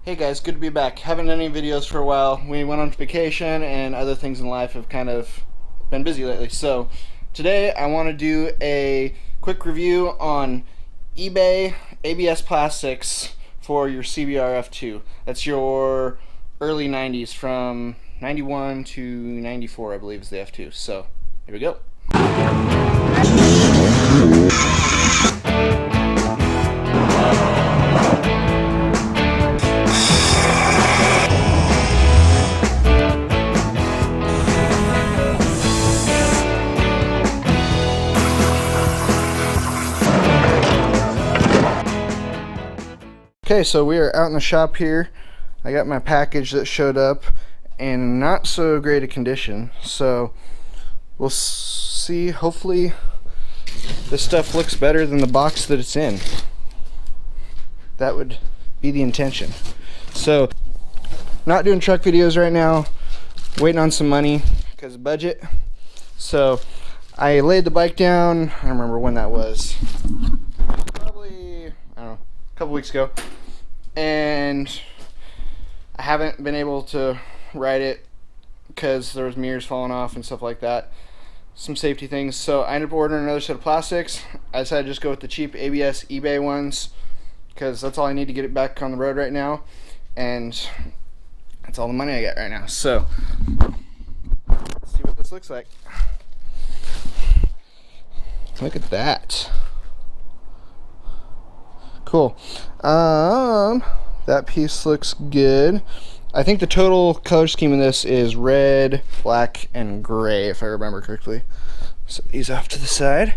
Hey guys, good to be back. Haven't done any videos for a while. We went on vacation and other things in life have kind of been busy lately. So today I want to do a quick review on eBay ABS plastics for your CBR F2. That's your early 90s from 91 to 94, I believe, is the F2. So here we go. Okay, so we are out in the shop here. I got my package that showed up in not so great a condition, so we'll see. Hopefully this stuff looks better than the box that it's in. That would be the intention. So not doing truck videos right now, waiting on some money because of budget. So I laid the bike down, I don't remember when that was, probably, I don't know, a couple weeks ago, and I haven't been able to ride it because there was mirrors falling off and stuff like that, some safety things. So I ended up ordering another set of plastics. I decided to just go with the cheap ABS eBay ones because that's all I need to get it back on the road right now, and that's all the money I get right now. So let's see what this looks like. Look at that. Cool. That piece looks good. I think the total color scheme in this is red, black, and gray, if I remember correctly. So these off to the side.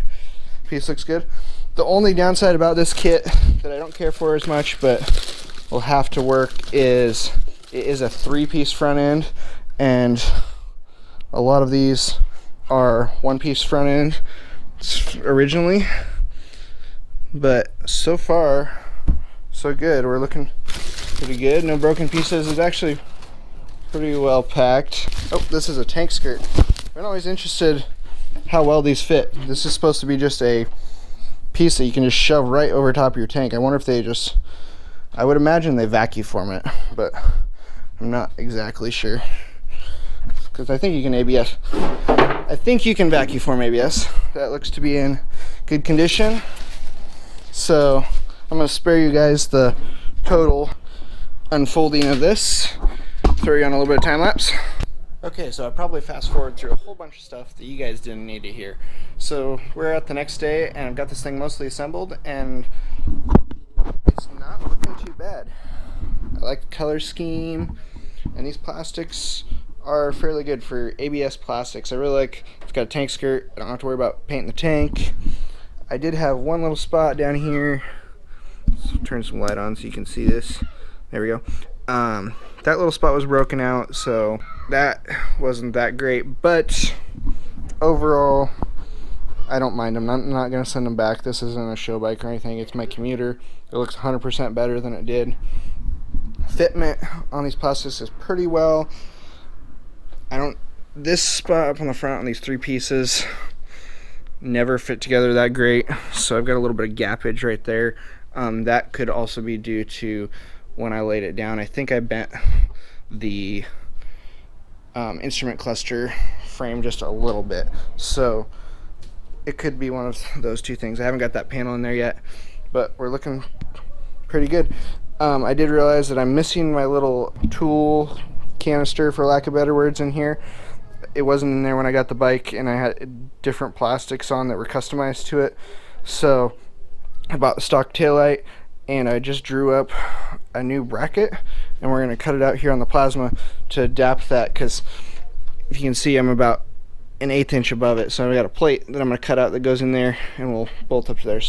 Piece looks good. The only downside about this kit that I don't care for as much, but will have to work, is it is a 3-piece front end, and a lot of these are 1-piece front end originally. But so far, so good. We're looking pretty good. No broken pieces. It's actually pretty well packed. Oh, this is a tank skirt. I've been always interested how well these fit. This is supposed to be just a piece that you can just shove right over top of your tank. I wonder if they just, I would imagine they vacuum form it, but I'm not exactly sure. Because I think you can ABS. I think you can vacuum form ABS. That looks to be in good condition. So I'm going to spare you guys the total unfolding of this, throw you on a little bit of time lapse. Okay, so I probably fast forward through a whole bunch of stuff that you guys didn't need to hear. So we're at the next day and I've got this thing mostly assembled and it's not looking too bad. I like the color scheme, and these plastics are fairly good for ABS plastics. I really like, it's got a tank skirt, I don't have to worry about painting the tank. I did have one little spot down here. Let's turn some light on so you can see this. There we go. That little spot was broken out, so that wasn't that great, but overall I don't mind them. I'm not going to send them back. This isn't a show bike or anything. It's my commuter. It looks 100% better than it did. Fitment on these plastics is pretty well. This spot up on the front on these 3 pieces never fit together that great, so I've got a little bit of gappage right there. That could also be due to when I laid it down. I think I bent the instrument cluster frame just a little bit, so it could be one of those two things. I haven't got that panel in there yet, but we're looking pretty good. I did realize that I'm missing my little tool canister, for lack of better words, in here. It wasn't in there when I got the bike, and I had different plastics on that were customized to it. So I bought the stock taillight, and I just drew up a new bracket, and we're going to cut it out here on the plasma to adapt that, because if you can see, I'm about 1/8 inch above it. So I got a plate that I'm going to cut out that goes in there, and we'll bolt up to there.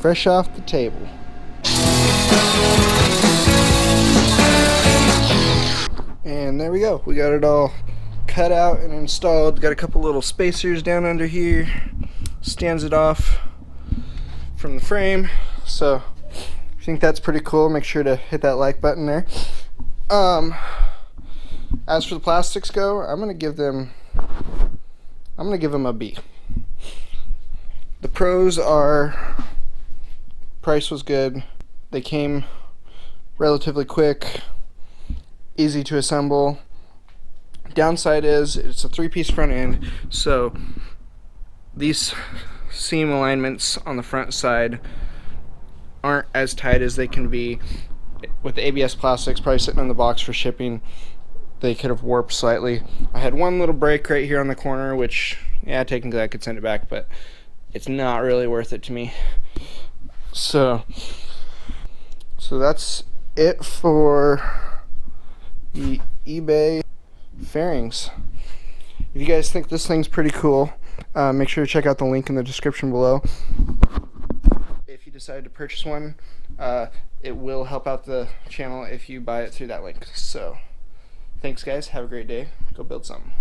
fresh off the table. And there we go. We got it all cut out and installed. Got a couple little spacers down under here. Stands it off from the frame. So I think that's pretty cool. Make sure to hit that like button there. As for the plastics go, I'm gonna give them a B. The pros are price was good. They came relatively quick, easy to assemble. Downside is it's a 3-piece front end, so these seam alignments on the front side aren't as tight as they can be with the ABS plastics. Probably sitting on the box for shipping, they could have warped slightly. I had one little break right here on the corner, which, yeah, technically I could send it back, but it's not really worth it to me. So that's it for the eBay fairings. If you guys think this thing's pretty cool, make sure to check out the link in the description below. If you decide to purchase one, it will help out the channel if you buy it through that link. So thanks guys, have a great day, go build something.